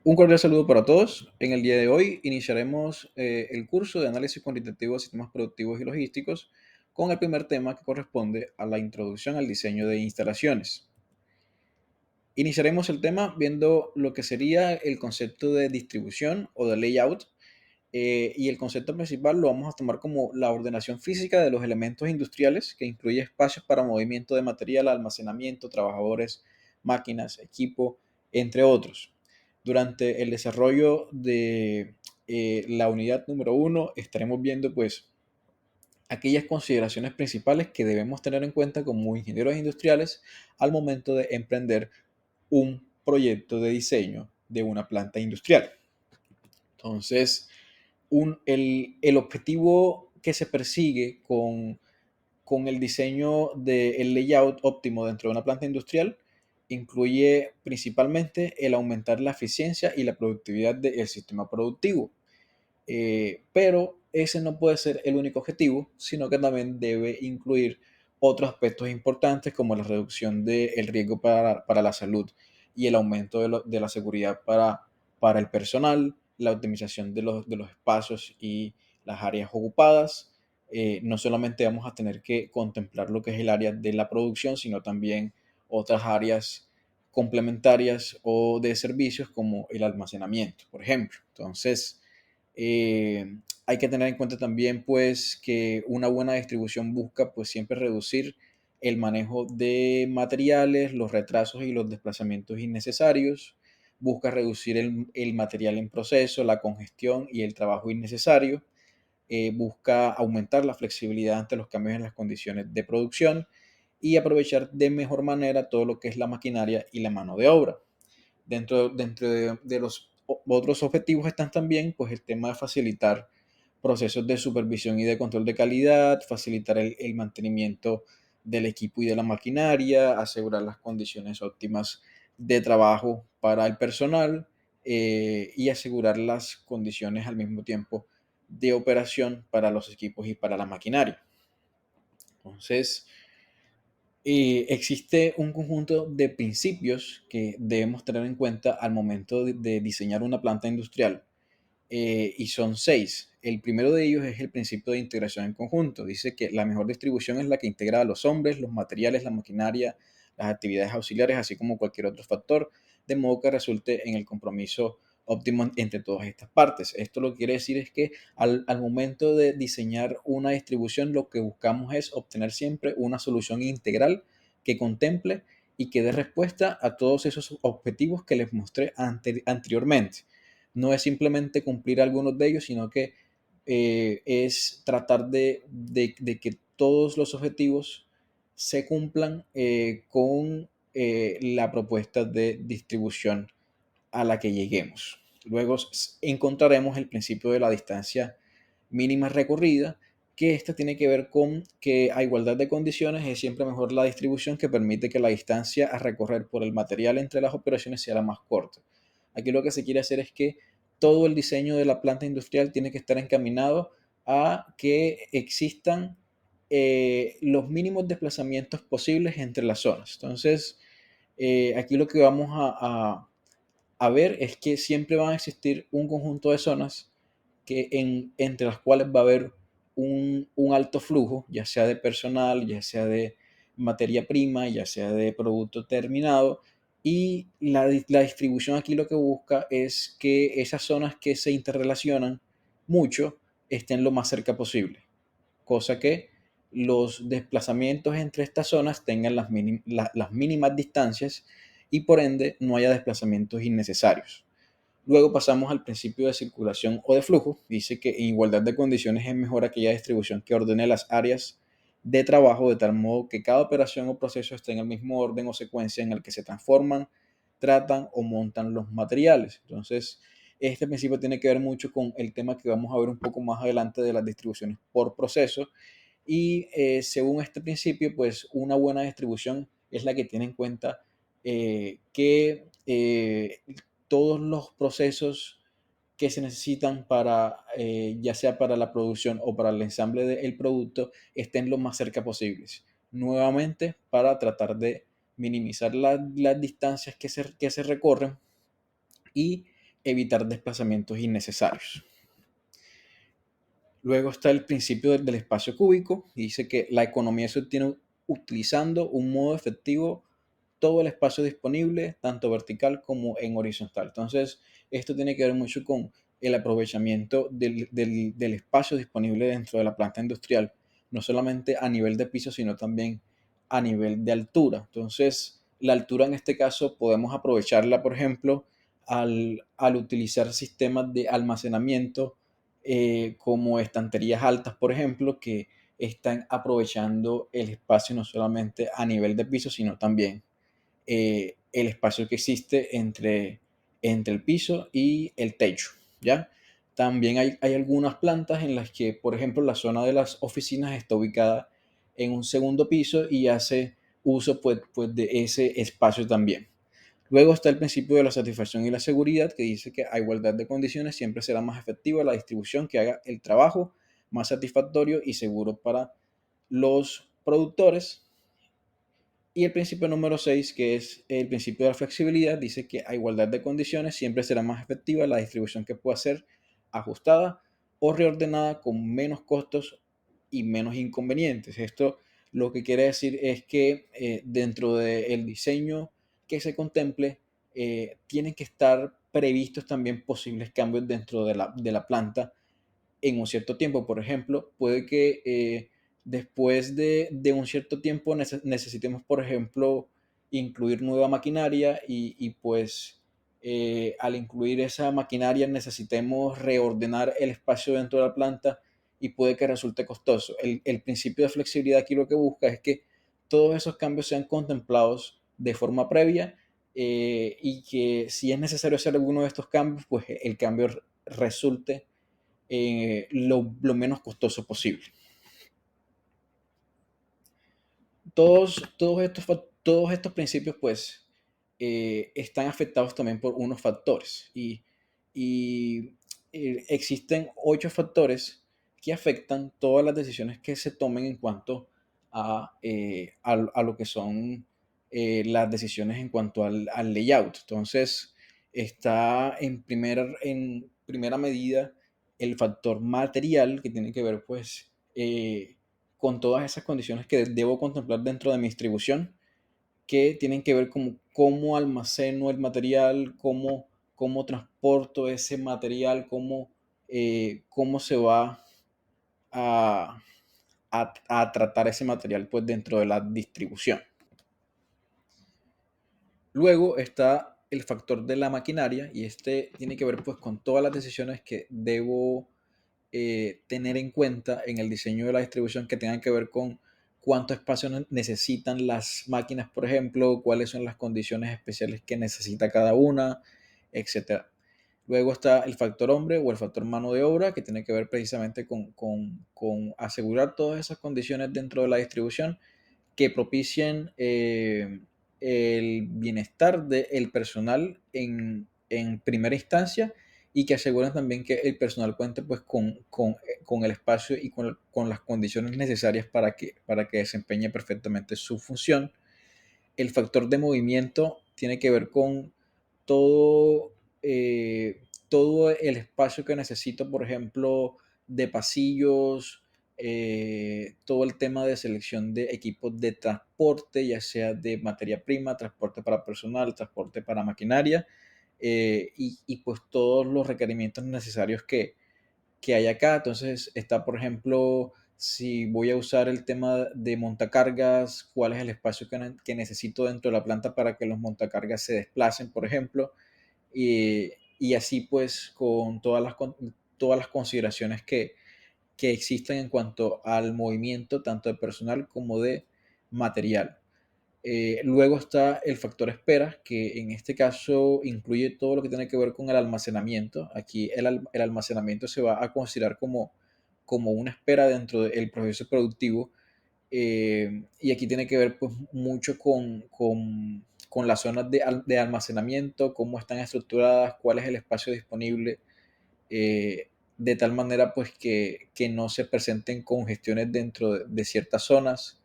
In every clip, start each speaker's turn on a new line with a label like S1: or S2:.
S1: Un cordial saludo para todos. En el día de hoy iniciaremos el curso de análisis cuantitativo de sistemas productivos y logísticos con el primer tema que corresponde a la introducción al diseño de instalaciones. Iniciaremos el tema viendo lo que sería el concepto de distribución o de layout, y el concepto principal lo vamos a tomar como la ordenación física de los elementos industriales que incluye espacios para movimiento de material, almacenamiento, trabajadores, máquinas, equipo, entre otros. Durante el desarrollo de la unidad número uno estaremos viendo pues aquellas consideraciones principales que debemos tener en cuenta como ingenieros industriales al momento de emprender un proyecto de diseño de una planta industrial. Entonces, el objetivo que se persigue con el diseño del layout óptimo dentro de una planta industrial incluye principalmente el aumentar la eficiencia y la productividad del sistema productivo. Pero ese no puede ser el único objetivo, sino que también debe incluir otros aspectos importantes como la reducción del riesgo para la salud y el aumento de la seguridad para el personal, la optimización de los espacios y las áreas ocupadas. No solamente vamos a tener que contemplar lo que es el área de la producción, sino también otras áreas complementarias o de servicios como el almacenamiento, por ejemplo. Entonces, hay que tener en cuenta también pues que una buena distribución busca pues siempre reducir el manejo de materiales, los retrasos y los desplazamientos innecesarios, busca reducir el material en proceso, la congestión y el trabajo innecesario, busca aumentar la flexibilidad ante los cambios en las condiciones de producción y aprovechar de mejor manera todo lo que es la maquinaria y la mano de obra. Dentro de los otros objetivos están también pues, el tema de facilitar procesos de supervisión y de control de calidad, facilitar el mantenimiento del equipo y de la maquinaria, asegurar las condiciones óptimas de trabajo para el personal, y asegurar las condiciones al mismo tiempo de operación para los equipos y para la maquinaria. Entonces, existe un conjunto de principios que debemos tener en cuenta al momento de diseñar una planta industrial, y son seis. El primero de ellos es el principio de integración en conjunto. Dice que la mejor distribución es la que integra a los hombres, los materiales, la maquinaria, las actividades auxiliares, así como cualquier otro factor, de modo que resulte en el compromiso óptimo entre todas estas partes. Esto lo que quiere decir es que al momento de diseñar una distribución, lo que buscamos es obtener siempre una solución integral que contemple y que dé respuesta a todos esos objetivos que les mostré anteriormente. No es simplemente cumplir algunos de ellos, sino que es tratar de que todos los objetivos se cumplan con la propuesta de distribución a la que lleguemos. Luego encontraremos el principio de la distancia mínima recorrida, que esta tiene que ver con que a igualdad de condiciones es siempre mejor la distribución que permite que la distancia a recorrer por el material entre las operaciones sea la más corta. Aquí lo que se quiere hacer es que todo el diseño de la planta industrial tiene que estar encaminado a que existan los mínimos desplazamientos posibles entre las zonas. Entonces, aquí lo que vamos a ver es que siempre van a existir un conjunto de zonas entre las cuales va a haber un alto flujo, ya sea de personal, ya sea de materia prima, ya sea de producto terminado, y la distribución aquí lo que busca es que esas zonas que se interrelacionan mucho estén lo más cerca posible, cosa que los desplazamientos entre estas zonas tengan las mínimas distancias y por ende no haya desplazamientos innecesarios. Luego pasamos al principio de circulación o de flujo. Dice que en igualdad de condiciones es mejor aquella distribución que ordene las áreas de trabajo de tal modo que cada operación o proceso esté en el mismo orden o secuencia en el que se transforman, tratan o montan los materiales. Entonces, este principio tiene que ver mucho con el tema que vamos a ver un poco más adelante de las distribuciones por proceso. Y según este principio, pues una buena distribución es la que tiene en cuenta que todos los procesos que se necesitan para, ya sea para la producción o para el ensamble del producto, estén lo más cerca posibles. Nuevamente, para tratar de minimizar las distancias que se recorren y evitar desplazamientos innecesarios. Luego está el principio del espacio cúbico y dice que la economía se obtiene utilizando un modo efectivo todo el espacio disponible, tanto vertical como en horizontal. Entonces, esto tiene que ver mucho con el aprovechamiento del espacio disponible dentro de la planta industrial, no solamente a nivel de piso, sino también a nivel de altura. Entonces, la altura en este caso podemos aprovecharla, por ejemplo, al utilizar sistemas de almacenamiento como estanterías altas, por ejemplo, que están aprovechando el espacio no solamente a nivel de piso, sino también el espacio que existe entre el piso y el techo, ¿ya? También hay algunas plantas en las que, por ejemplo, la zona de las oficinas está ubicada en un segundo piso y hace uso pues de ese espacio también. Luego está el principio de la satisfacción y la seguridad, que dice que a igualdad de condiciones siempre será más efectiva la distribución que haga el trabajo más satisfactorio y seguro para los productores. Y el principio número 6, que es el principio de la flexibilidad, dice que a igualdad de condiciones siempre será más efectiva la distribución que pueda ser ajustada o reordenada con menos costos y menos inconvenientes. Esto lo que quiere decir es que dentro del diseño que se contemple, tienen que estar previstos también posibles cambios dentro de la planta en un cierto tiempo. Por ejemplo, puede que después de un cierto tiempo necesitemos, por ejemplo, incluir nueva maquinaria pues al incluir esa maquinaria necesitemos reordenar el espacio dentro de la planta y puede que resulte costoso. El principio de flexibilidad aquí lo que busca es que todos esos cambios sean contemplados de forma previa y que si es necesario hacer alguno de estos cambios, pues el cambio resulte lo menos costoso posible. Todos estos principios, pues, están afectados también por unos factores y existen 8 factores que afectan todas las decisiones que se tomen en cuanto a lo que son las decisiones en cuanto al layout. Entonces, está en primera medida el factor material que tiene que ver, pues, con todas esas condiciones que debo contemplar dentro de mi distribución, que tienen que ver con cómo almaceno el material, cómo transporto ese material, cómo se va a, a tratar ese material pues, dentro de la distribución. Luego está el factor de la maquinaria y este tiene que ver pues, con todas las decisiones que debo tener en cuenta en el diseño de la distribución que tengan que ver con cuánto espacio necesitan las máquinas, por ejemplo, cuáles son las condiciones especiales que necesita cada una, etcétera. Luego está el factor hombre o el factor mano de obra, que tiene que ver precisamente con asegurar todas esas condiciones dentro de la distribución que propicien el bienestar del personal en primera instancia y que aseguren también que el personal cuente pues, con el espacio y con las condiciones necesarias para que desempeñe perfectamente su función. El factor de movimiento tiene que ver con todo, todo el espacio que necesito, por ejemplo, de pasillos, todo el tema de selección de equipos de transporte, ya sea de materia prima, transporte para personal, transporte para maquinaria, y pues todos los requerimientos necesarios que hay acá. Entonces está, por ejemplo, si voy a usar el tema de montacargas, cuál es el espacio que necesito dentro de la planta para que los montacargas se desplacen, por ejemplo, y así pues con todas las consideraciones que existen en cuanto al movimiento tanto de personal como de material. Luego está el factor espera, que en este caso incluye todo lo que tiene que ver con el almacenamiento. Aquí el almacenamiento se va a considerar como una espera dentro del proceso productivo. Y aquí tiene que ver pues, mucho con las zonas de almacenamiento, cómo están estructuradas, cuál es el espacio disponible, de tal manera pues que no se presenten congestiones dentro de ciertas zonas,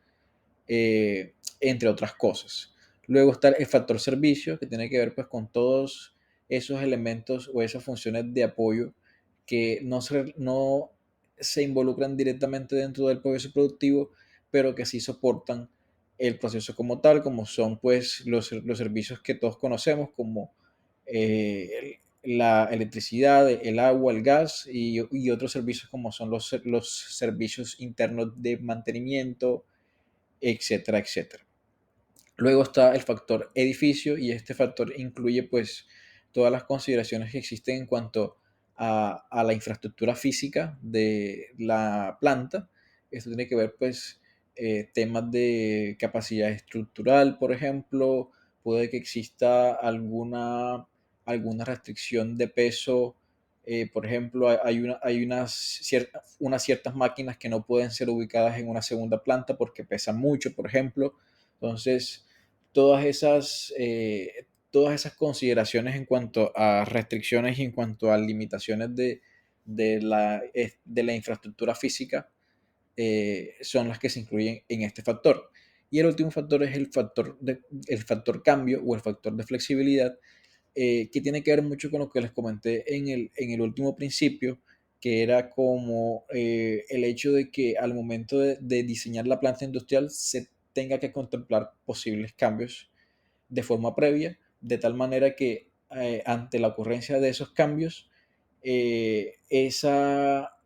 S1: entre otras cosas. Luego está el factor servicio, que tiene que ver pues con todos esos elementos o esas funciones de apoyo que no se involucran directamente dentro del proceso productivo, pero que sí soportan el proceso como tal, como son pues los servicios que todos conocemos, como la electricidad, el agua, el gas y otros servicios como son los servicios internos de mantenimiento, etcétera, etcétera. Luego está el factor edificio y este factor incluye pues todas las consideraciones que existen en cuanto a la infraestructura física de la planta. Esto tiene que ver pues temas de capacidad estructural, por ejemplo, puede que exista alguna restricción de peso. Por ejemplo, unas ciertas máquinas que no pueden ser ubicadas en una segunda planta porque pesan mucho, por ejemplo. Entonces, todas esas consideraciones en cuanto a restricciones y en cuanto a limitaciones de la infraestructura física son las que se incluyen en este factor. Y el último factor es el factor cambio o el factor de flexibilidad, que tiene que ver mucho con lo que les comenté en el último principio, que era como el hecho de que al momento de diseñar la planta industrial se tenga que contemplar posibles cambios de forma previa, de tal manera que ante la ocurrencia de esos cambios,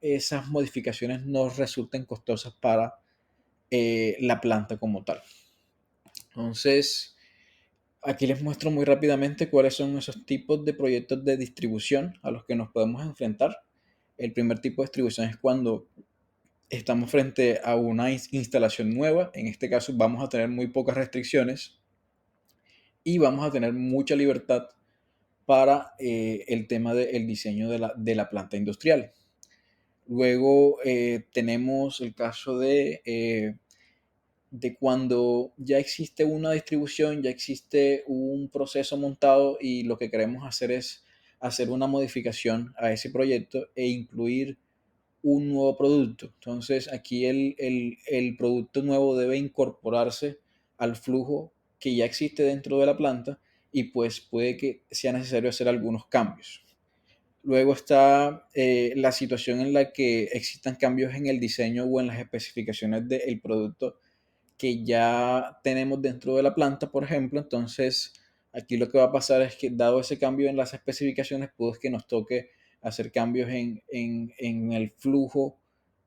S1: esas modificaciones no resulten costosas para la planta como tal. Entonces, aquí les muestro muy rápidamente cuáles son esos tipos de proyectos de distribución a los que nos podemos enfrentar. El primer tipo de distribución es cuando estamos frente a una instalación nueva. En este caso vamos a tener muy pocas restricciones y vamos a tener mucha libertad para el tema del diseño de la planta industrial. Luego tenemos el caso de cuando ya existe una distribución, ya existe un proceso montado y lo que queremos hacer es hacer una modificación a ese proyecto e incluir un nuevo producto. Entonces aquí el producto nuevo debe incorporarse al flujo que ya existe dentro de la planta y pues puede que sea necesario hacer algunos cambios. Luego está la situación en la que existan cambios en el diseño o en las especificaciones del producto que ya tenemos dentro de la planta, por ejemplo. Entonces, aquí lo que va a pasar es que dado ese cambio en las especificaciones, pues que nos toque hacer cambios en el flujo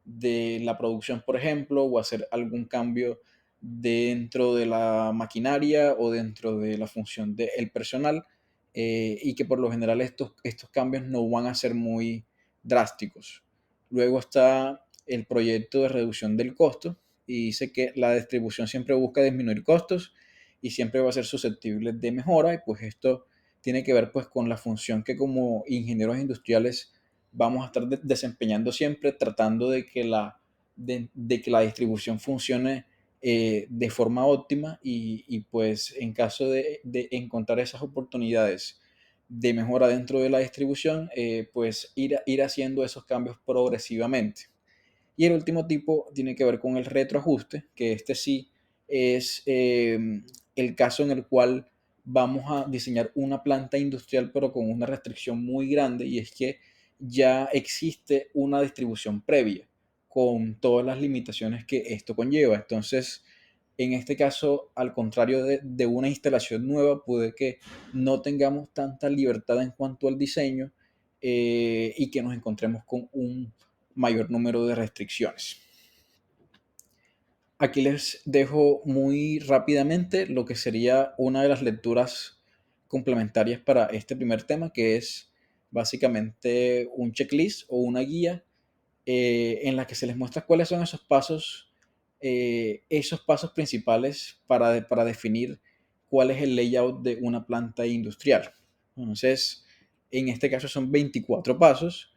S1: de la producción, por ejemplo, o hacer algún cambio dentro de la maquinaria o dentro de la función del personal, y que por lo general estos cambios no van a ser muy drásticos. Luego está el proyecto de reducción del costo, y dice que la distribución siempre busca disminuir costos y siempre va a ser susceptible de mejora, y pues esto tiene que ver pues con la función que como ingenieros industriales vamos a estar desempeñando siempre, tratando de que la distribución funcione de forma óptima, y pues en caso de encontrar esas oportunidades de mejora dentro de la distribución, pues ir haciendo esos cambios progresivamente. Y el último tipo tiene que ver con el retroajuste, que este sí es el caso en el cual vamos a diseñar una planta industrial pero con una restricción muy grande, y es que ya existe una distribución previa con todas las limitaciones que esto conlleva. Entonces, en este caso, al contrario de una instalación nueva, puede que no tengamos tanta libertad en cuanto al diseño, y que nos encontremos con un mayor número de restricciones. Aquí les dejo muy rápidamente lo que sería una de las lecturas complementarias para este primer tema, que es básicamente un checklist o una guía en la que se les muestra cuáles son esos pasos principales para definir cuál es el layout de una planta industrial. Entonces, en este caso son 24 pasos,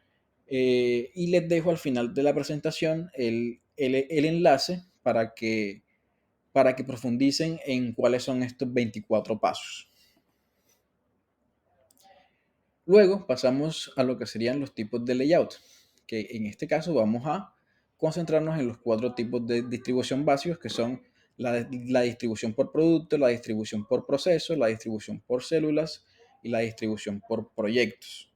S1: y les dejo al final de la presentación el enlace para que profundicen en cuáles son estos 24 pasos. Luego pasamos a lo que serían los tipos de layout, que en este caso vamos a concentrarnos en los 4 tipos de distribución básicos, que son la distribución por producto, la distribución por proceso, la distribución por células y la distribución por proyectos.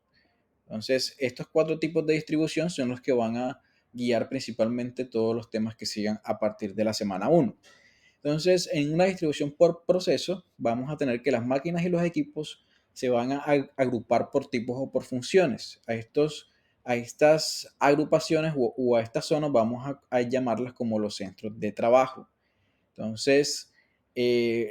S1: Entonces, estos cuatro tipos de distribución son los que van a guiar principalmente todos los temas que sigan a partir de la semana uno. Entonces, en una distribución por proceso, vamos a tener que las máquinas y los equipos se van a agrupar por tipos o por funciones. A estas agrupaciones o a estas zonas vamos a llamarlas como los centros de trabajo. Entonces,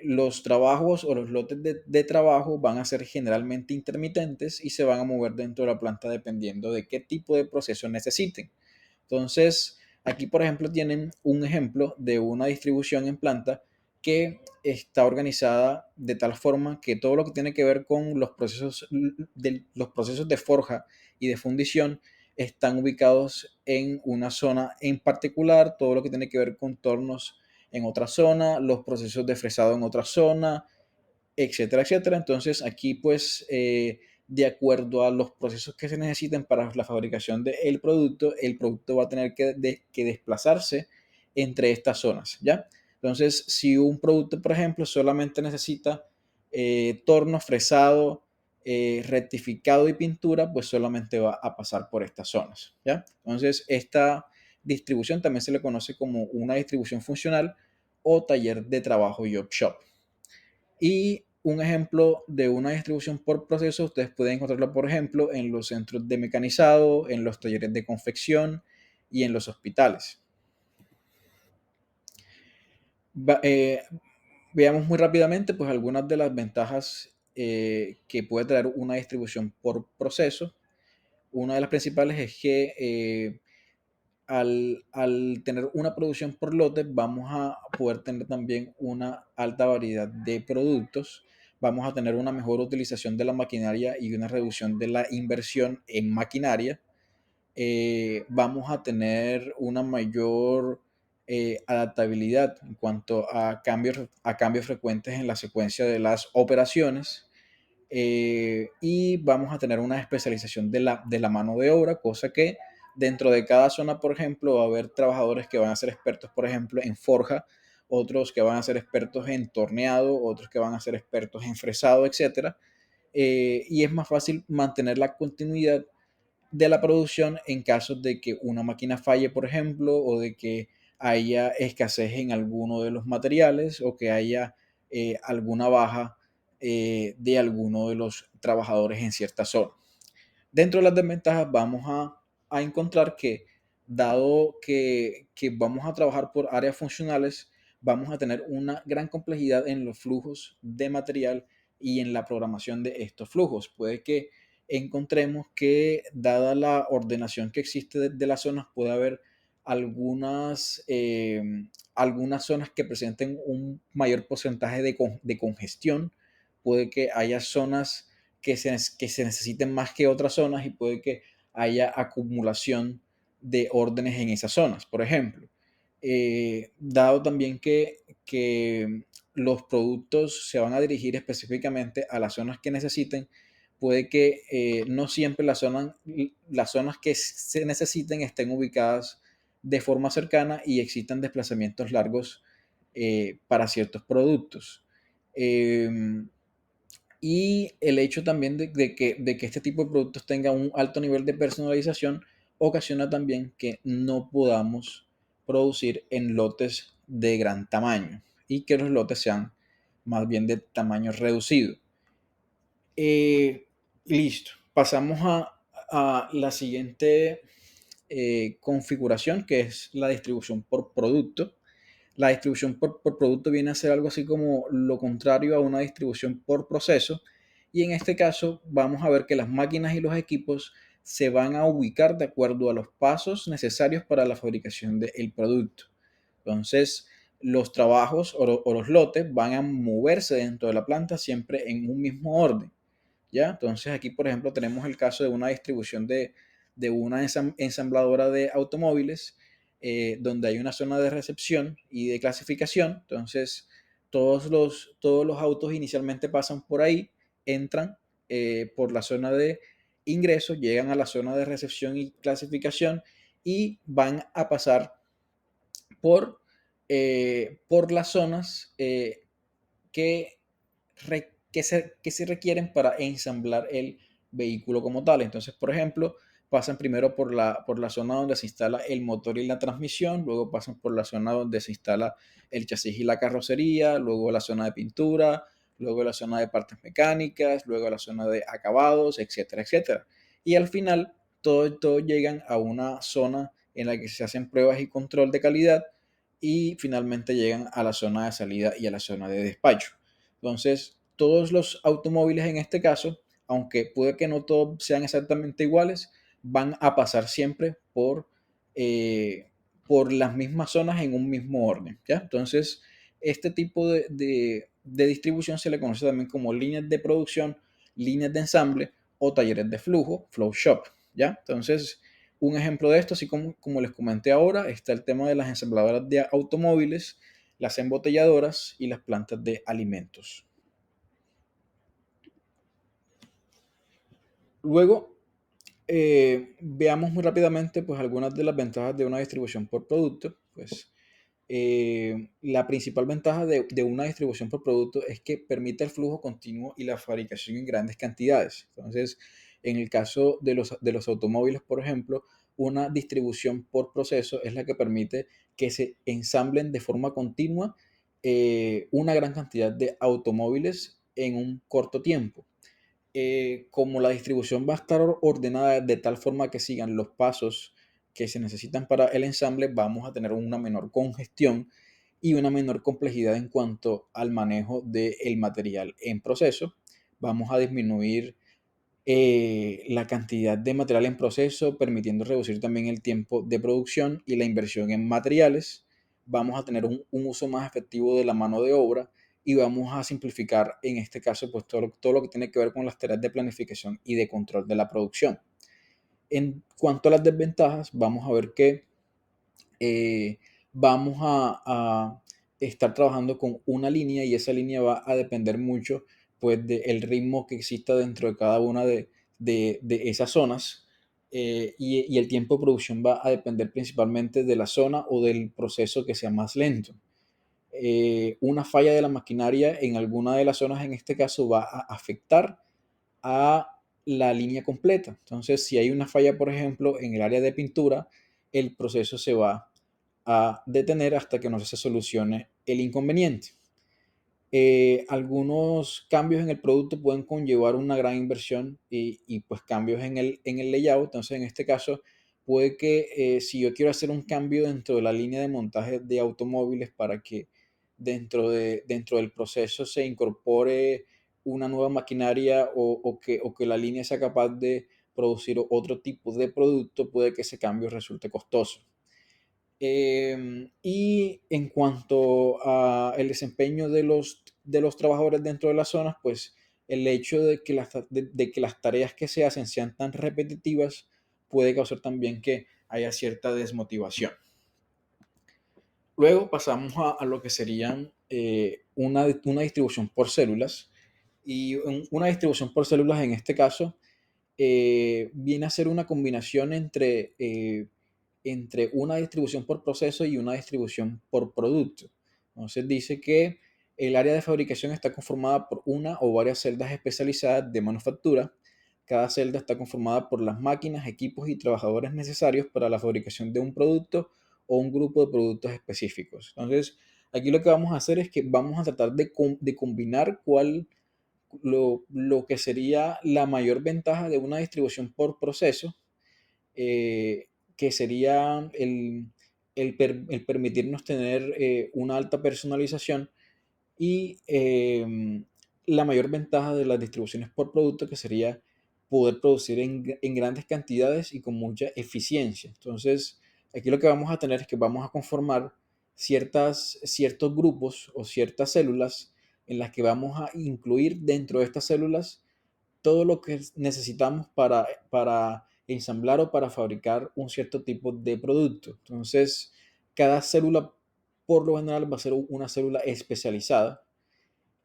S1: los trabajos o los lotes de trabajo van a ser generalmente intermitentes y se van a mover dentro de la planta dependiendo de qué tipo de proceso necesiten. Entonces, aquí, por ejemplo, tienen un ejemplo de una distribución en planta que está organizada de tal forma que todo lo que tiene que ver con los procesos de forja y de fundición están ubicados en una zona en particular, todo lo que tiene que ver con tornos en otra zona, los procesos de fresado en otra zona, etcétera, etcétera. Entonces aquí pues de acuerdo a los procesos que se necesiten para la fabricación del producto, el producto va a tener que desplazarse entre estas zonas, ¿ya? Entonces, si un producto, por ejemplo, solamente necesita torno, fresado, rectificado y pintura, pues solamente va a pasar por estas zonas, ¿ya? Entonces, esta distribución también se le conoce como una distribución funcional o taller de trabajo job shop. Y un ejemplo de una distribución por proceso, ustedes pueden encontrarlo, por ejemplo, en los centros de mecanizado, en los talleres de confección y en los hospitales. Va- eh, Veamos muy rápidamente pues algunas de las ventajas que puede traer una distribución por proceso. Una de las principales es que al tener una producción por lote, vamos a poder tener también una alta variedad de productos, vamos a tener una mejor utilización de la maquinaria y una reducción de la inversión en maquinaria, vamos a tener una mayor adaptabilidad en cuanto a cambios frecuentes en la secuencia de las operaciones, y vamos a tener una especialización de la mano de obra, cosa que dentro de cada zona, por ejemplo, va a haber trabajadores que van a ser expertos, por ejemplo, en forja, otros que van a ser expertos en torneado, otros que van a ser expertos en fresado, etcétera. Y es más fácil mantener la continuidad de la producción en caso de que una máquina falle, por ejemplo, o de que haya escasez en alguno de los materiales o que haya alguna baja de alguno de los trabajadores en cierta zona. Dentro de las desventajas vamos a encontrar que dado que vamos a trabajar por áreas funcionales, vamos a tener una gran complejidad en los flujos de material y en la programación de estos flujos. Puede que encontremos que dada la ordenación que existe de las zonas, puede haber algunas, algunas zonas que presenten un mayor porcentaje de congestión, puede que haya zonas que se necesiten más que otras zonas y puede que haya acumulación de órdenes en esas zonas. Por ejemplo, dado también que los productos se van a dirigir específicamente a las zonas que necesiten, puede que no siempre las zonas que se necesiten estén ubicadas de forma cercana y existan desplazamientos largos para ciertos productos. Eh, y el hecho también de que este tipo de productos tenga un alto nivel de personalización ocasiona también que no podamos producir en lotes de gran tamaño y que los lotes sean más bien de tamaño reducido. Listo. Pasamos a la siguiente configuración, que es la distribución por producto. La distribución por producto viene a ser algo así como lo contrario a una distribución por proceso. Y en este caso vamos a ver que las máquinas y los equipos se van a ubicar de acuerdo a los pasos necesarios para la fabricación del producto. Entonces, los trabajos o los lotes van a moverse dentro de la planta siempre en un mismo orden. ¿Ya? Entonces aquí, por ejemplo, tenemos el caso de una distribución de una ensambladora de automóviles, donde hay una zona de recepción y de clasificación. Entonces, todos los autos inicialmente pasan por ahí, entran por la zona de ingreso, llegan a la zona de recepción y clasificación y van a pasar por las zonas que que se requieren para ensamblar el vehículo como tal. Entonces, por ejemplo, pasan primero por la zona donde se instala el motor y la transmisión, luego pasan por la zona donde se instala el chasis y la carrocería, luego la zona de pintura, luego la zona de partes mecánicas, luego la zona de acabados, etcétera, etcétera. Y al final, todo llegan a una zona en la que se hacen pruebas y control de calidad y finalmente llegan a la zona de salida y a la zona de despacho. Entonces, todos los automóviles en este caso, aunque puede que no todos sean exactamente iguales, van a pasar siempre por las mismas zonas en un mismo orden, ¿ya? Entonces, este tipo de distribución se le conoce también como líneas de producción, líneas de ensamble o talleres de flujo, flow shop, ¿ya? Entonces, un ejemplo de esto, así como les comenté ahora, está el tema de las ensambladoras de automóviles, las embotelladoras y las plantas de alimentos. Luego, veamos muy rápidamente pues, algunas de las ventajas de una distribución por producto. Pues, la principal ventaja de una distribución por producto es que permite el flujo continuo y la fabricación en grandes cantidades. Entonces, en el caso de los automóviles, por ejemplo, una distribución por proceso es la que permite que se ensamblen de forma continua una gran cantidad de automóviles en un corto tiempo. Como la distribución va a estar ordenada de tal forma que sigan los pasos que se necesitan para el ensamble, vamos a tener una menor congestión y una menor complejidad en cuanto al manejo del material en proceso. Vamos a disminuir la cantidad de material en proceso, permitiendo reducir también el tiempo de producción y la inversión en materiales. Vamos a tener un uso más efectivo de la mano de obra y vamos a simplificar en este caso pues todo lo que tiene que ver con las tareas de planificación y de control de la producción. En cuanto a las desventajas, vamos a ver que eh, vamos a estar trabajando con una línea y esa línea va a depender mucho pues del ritmo que exista dentro de cada una de esas zonas y el tiempo de producción va a depender principalmente de la zona o del proceso que sea más lento. Una falla de la maquinaria en alguna de las zonas en este caso va a afectar a la línea completa. Entonces, si hay una falla, por ejemplo, en el área de pintura, el proceso se va a detener hasta que no se solucione el inconveniente. Algunos cambios en el producto pueden conllevar una gran inversión pues cambios en el layout. Entonces, en este caso, puede que si yo quiero hacer un cambio dentro de la línea de montaje de automóviles para que dentro del proceso se incorpore una nueva maquinaria o que la línea sea capaz de producir otro tipo de producto, puede que ese cambio resulte costoso. Y en cuanto al desempeño de los trabajadores dentro de las zonas, pues el hecho de que las tareas que se hacen sean tan repetitivas puede causar también que haya cierta desmotivación. Luego pasamos a lo que serían una distribución por células. Y una distribución por células en este caso viene a ser una combinación entre una distribución por proceso y una distribución por producto. Entonces dice que el área de fabricación está conformada por una o varias celdas especializadas de manufactura. Cada celda está conformada por las máquinas, equipos y trabajadores necesarios para la fabricación de un producto o un grupo de productos específicos. Entonces, aquí lo que vamos a hacer es que vamos a tratar de combinar lo que sería la mayor ventaja de una distribución por proceso, que sería el permitirnos tener una alta personalización y la mayor ventaja de las distribuciones por producto, que sería poder producir en grandes cantidades y con mucha eficiencia. Entonces, aquí lo que vamos a tener es que vamos a conformar ciertos grupos o ciertas células en las que vamos a incluir dentro de estas células todo lo que necesitamos para ensamblar o para fabricar un cierto tipo de producto. Entonces, cada célula por lo general va a ser una célula especializada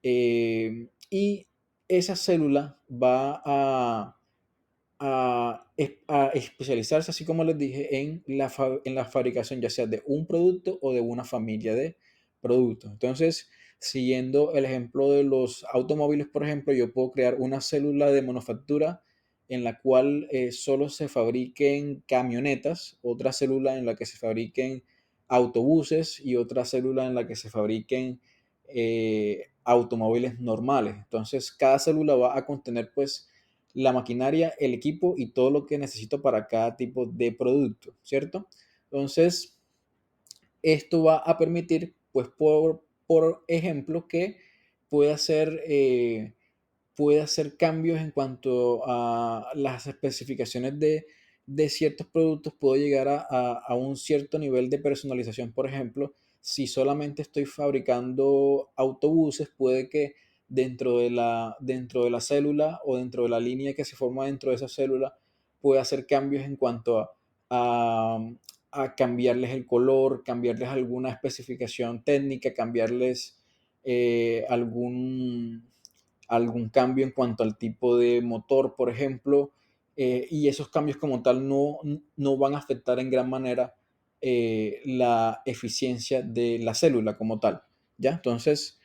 S1: y esa célula va a especializarse, así como les dije, en la fabricación ya sea de un producto o de una familia de productos. Entonces, Siguiendo el ejemplo de los automóviles, por ejemplo, yo puedo crear una célula de manufactura en la cual solo se fabriquen camionetas, otra célula en la que se fabriquen autobuses y otra célula en la que se fabriquen automóviles normales. Entonces, cada célula va a contener pues la maquinaria, el equipo y todo lo que necesito para cada tipo de producto, ¿cierto? Entonces, esto va a permitir, pues, por ejemplo, que pueda hacer, puede hacer cambios en cuanto a las especificaciones de ciertos productos. Puedo llegar a un cierto nivel de personalización. Por ejemplo, si solamente estoy fabricando autobuses, puede que dentro de la célula o dentro de la línea que se forma dentro de esa célula, pueda hacer cambios en cuanto a, a cambiarles el color, cambiarles alguna especificación técnica, cambiarles algún cambio en cuanto al tipo de motor, por ejemplo, y esos cambios como tal no van a afectar en gran manera la eficiencia de la célula como tal, ¿ya? Entonces,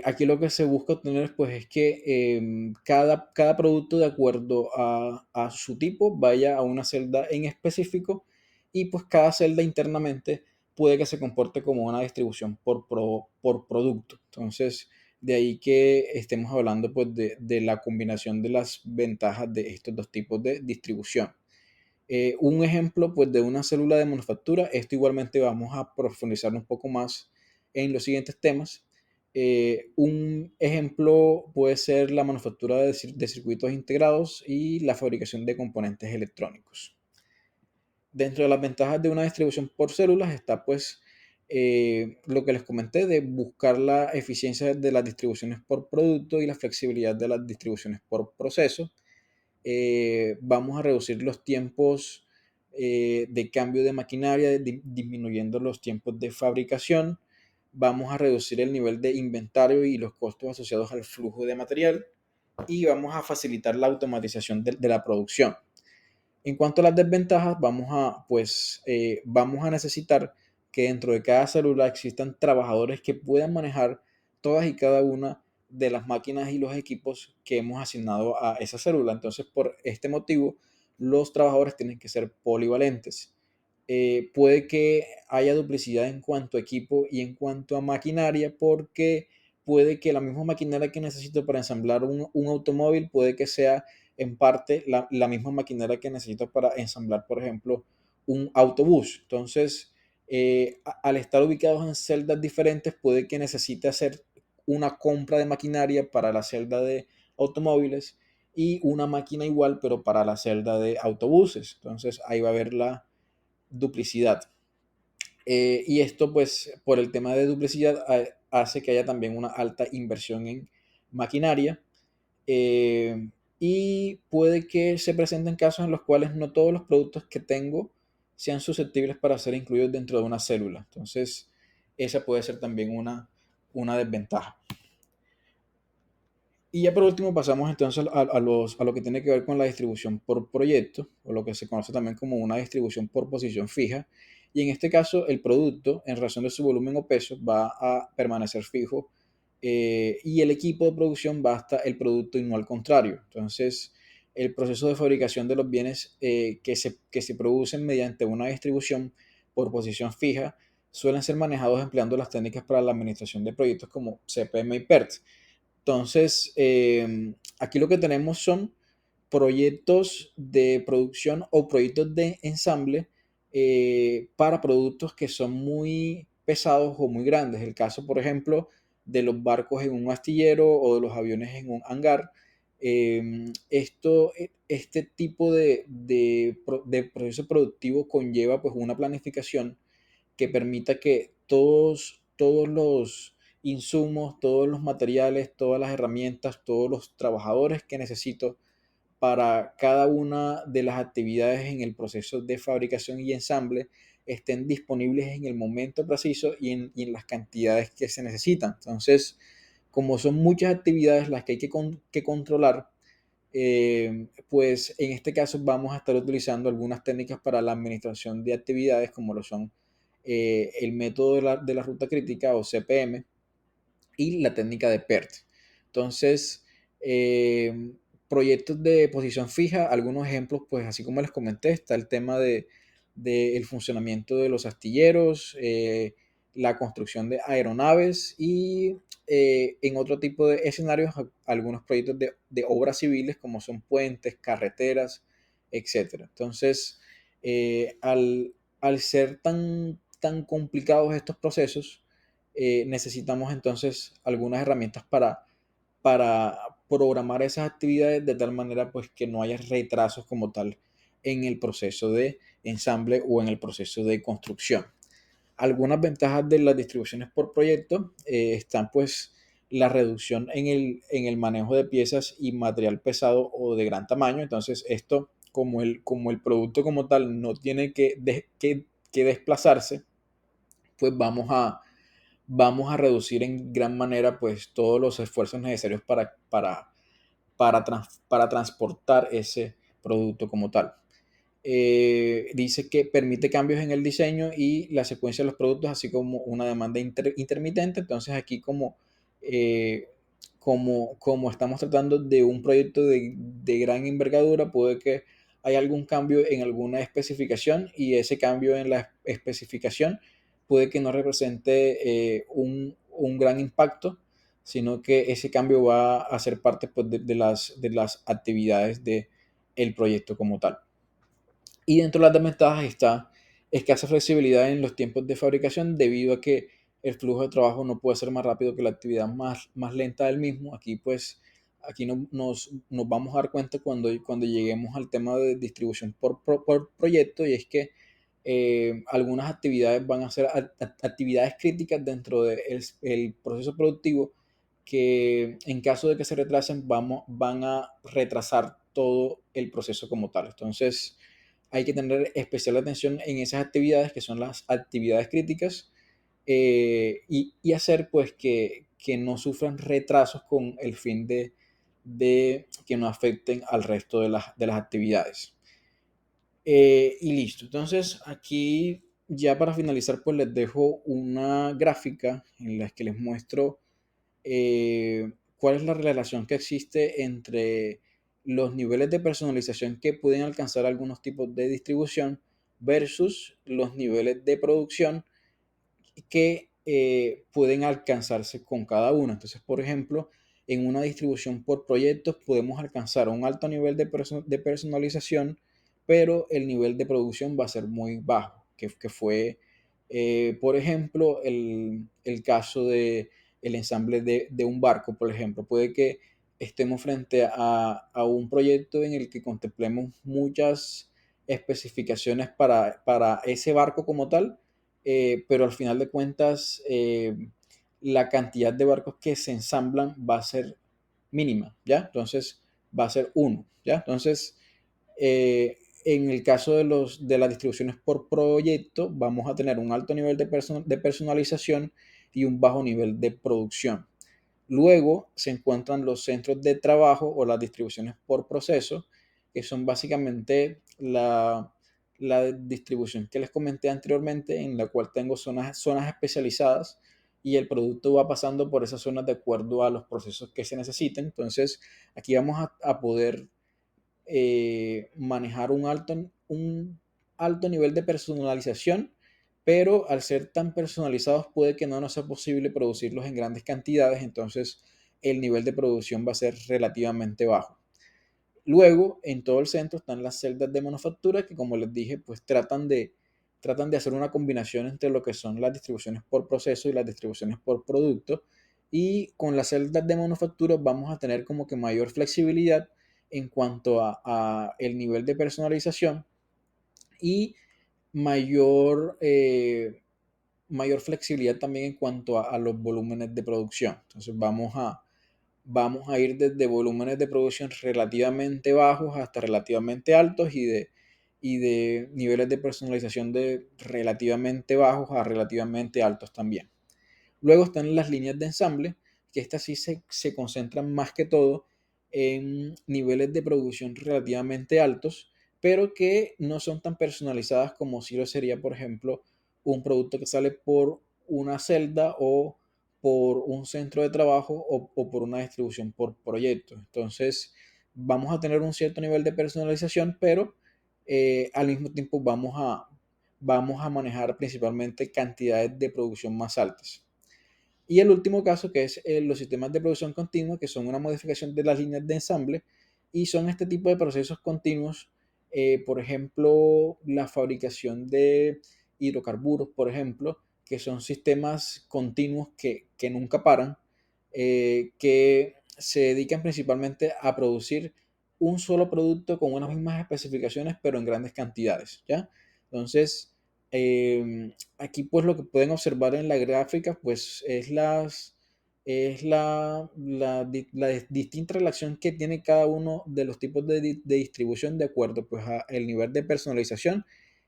S1: aquí lo que se busca obtener pues es que cada producto de acuerdo a su tipo vaya a una celda en específico y pues cada celda internamente puede que se comporte como una distribución por producto. Entonces, de ahí que estemos hablando pues de la combinación de las ventajas de estos dos tipos de distribución. Un ejemplo pues de una célula de manufactura, esto igualmente vamos a profundizar un poco más en los siguientes temas. Un ejemplo puede ser la manufactura de circuitos integrados y la fabricación de componentes electrónicos. Dentro de las ventajas de una distribución por células está pues lo que les comenté de buscar la eficiencia de las distribuciones por producto y la flexibilidad de las distribuciones por proceso. Vamos a reducir los tiempos de cambio de maquinaria, disminuyendo los tiempos de fabricación. Vamos a reducir el nivel de inventario y los costos asociados al flujo de material y vamos a facilitar la automatización de la producción. En cuanto a las desventajas, vamos a necesitar que dentro de cada célula existan trabajadores que puedan manejar todas y cada una de las máquinas y los equipos que hemos asignado a esa célula. Entonces, por este motivo, los trabajadores tienen que ser polivalentes. Puede que haya duplicidad en cuanto a equipo y en cuanto a maquinaria, porque puede que la misma maquinaria que necesito para ensamblar un automóvil puede que sea en parte la misma maquinaria que necesito para ensamblar, por ejemplo, un autobús. Entonces, al estar ubicados en celdas diferentes, puede que necesite hacer una compra de maquinaria para la celda de automóviles y una máquina igual, pero para la celda de autobuses. Entonces, ahí va a haber la duplicidad. Y esto, pues, por el tema de duplicidad, hace que haya también una alta inversión en maquinaria. eh, y puede que se presenten casos en los cuales no todos los productos que tengo sean susceptibles para ser incluidos dentro de una célula. Entonces, esa puede ser también una desventaja. Y ya por último pasamos entonces a lo que tiene que ver con la distribución por proyecto, o lo que se conoce también como una distribución por posición fija. Y en este caso, el producto, en razón de su volumen o peso, va a permanecer fijo y el equipo de producción va hasta el producto y no al contrario. Entonces, el proceso de fabricación de los bienes que se producen mediante una distribución por posición fija suelen ser manejados empleando las técnicas para la administración de proyectos como CPM y PERT. Entonces, aquí lo que tenemos son proyectos de producción o proyectos de ensamble para productos que son muy pesados o muy grandes. El caso, por ejemplo, de los barcos en un astillero o de los aviones en un hangar. Este tipo de proceso productivo conlleva pues una planificación que permita que todos los insumos, todos los materiales, todas las herramientas, todos los trabajadores que necesito para cada una de las actividades en el proceso de fabricación y ensamble estén disponibles en el momento preciso y en las cantidades que se necesitan. Entonces, como son muchas actividades las que hay que controlar, pues en este caso vamos a estar utilizando algunas técnicas para la administración de actividades como lo son el método de la ruta crítica o CPM, y la técnica de PERT. Entonces, eh, proyectos de posición fija, algunos ejemplos, pues así como les comenté, está el tema de el funcionamiento de los astilleros, la construcción de aeronaves y en otro tipo de escenarios, algunos proyectos de obras civiles como son puentes, carreteras, etcétera. Entonces, al ser tan complicados estos procesos, necesitamos entonces algunas herramientas para programar esas actividades de tal manera pues que no haya retrasos como tal en el proceso de ensamble o en el proceso de construcción. Algunas ventajas de las distribuciones por proyecto están pues la reducción en el manejo de piezas y material pesado o de gran tamaño. Entonces esto, como el producto como tal no tiene que desplazarse, pues vamos a reducir en gran manera pues todos los esfuerzos necesarios para transportar ese producto como tal. Dice que permite cambios en el diseño y la secuencia de los productos, así como una demanda intermitente. Entonces aquí eh, como estamos tratando de un proyecto de gran envergadura, puede que haya algún cambio en alguna especificación y ese cambio en la especificación puede que no represente un gran impacto, sino que ese cambio va a ser parte pues, de las actividades del proyecto como tal. Y dentro de las desventajas está escasa flexibilidad en los tiempos de fabricación debido a que el flujo de trabajo no puede ser más rápido que la actividad más lenta del mismo. Aquí nos vamos a dar cuenta cuando lleguemos al tema de distribución por proyecto, y es que algunas actividades van a ser actividades críticas dentro del proceso productivo que en caso de que se retrasen van a retrasar todo el proceso como tal. Entonces, hay que tener especial atención en esas actividades que son las actividades críticas, y hacer pues que no sufran retrasos con el fin de que no afecten al resto de las actividades. Y listo. Entonces aquí ya para finalizar pues les dejo una gráfica en la que les muestro cuál es la relación que existe entre los niveles de personalización que pueden alcanzar algunos tipos de distribución versus los niveles de producción que pueden alcanzarse con cada uno. Entonces, por ejemplo, en una distribución por proyectos podemos alcanzar un alto nivel de personalización, pero el nivel de producción va a ser muy bajo, que fue, por ejemplo, el caso de el ensamble de un barco, por ejemplo. Puede que estemos frente a un proyecto en el que contemplemos muchas especificaciones para ese barco como tal, pero al final de cuentas la cantidad de barcos que se ensamblan va a ser mínima, ¿ya? Entonces va a ser uno, ¿ya? Entonces, en el caso de las distribuciones por proyecto, vamos a tener un alto nivel de personalización y un bajo nivel de producción. Luego se encuentran los centros de trabajo o las distribuciones por proceso, que son básicamente la distribución que les comenté anteriormente, en la cual tengo zonas especializadas y el producto va pasando por esas zonas de acuerdo a los procesos que se necesiten. Entonces, aquí vamos a poder manejar un alto nivel de personalización, pero al ser tan personalizados puede que no nos sea posible producirlos en grandes cantidades, entonces el nivel de producción va a ser relativamente bajo. Luego, en todo el centro están las celdas de manufactura que, como les dije, pues tratan de hacer una combinación entre lo que son las distribuciones por proceso y las distribuciones por producto. Y con las celdas de manufactura vamos a tener como que mayor flexibilidad en cuanto a el nivel de personalización y mayor, mayor flexibilidad también en cuanto a los volúmenes de producción. Entonces vamos a ir desde volúmenes de producción relativamente bajos hasta relativamente altos y de niveles de personalización de relativamente bajos a relativamente altos también. Luego están las líneas de ensamble, que estas sí se concentran más que todo en niveles de producción relativamente altos, pero que no son tan personalizadas como si lo sería, por ejemplo, un producto que sale por una celda o por un centro de trabajo o por una distribución por proyecto. Entonces, vamos a tener un cierto nivel de personalización, pero al mismo tiempo vamos a manejar principalmente cantidades de producción más altas. Y el último caso, que es los sistemas de producción continua, que son una modificación de las líneas de ensamble y son este tipo de procesos continuos, por ejemplo, la fabricación de hidrocarburos, por ejemplo, que son sistemas continuos que nunca paran, que se dedican principalmente a producir un solo producto con unas mismas especificaciones, pero en grandes cantidades, ¿ya? Entonces, aquí pues lo que pueden observar en la gráfica pues es la distinta relación que tiene cada uno de los tipos de distribución de acuerdo pues al nivel de personalización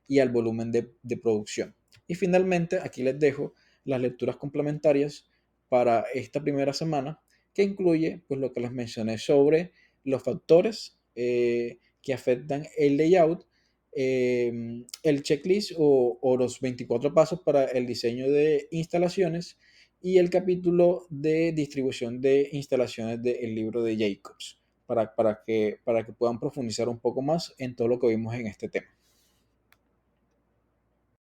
S1: y al volumen de producción. Y finalmente aquí les dejo las lecturas complementarias para esta primera semana, que incluye pues lo que les mencioné sobre los factores que afectan el layout, el checklist o los 24 pasos para el diseño de instalaciones y el capítulo de distribución de instalaciones del libro de Jacobs, para que puedan profundizar un poco más en todo lo que vimos en este tema.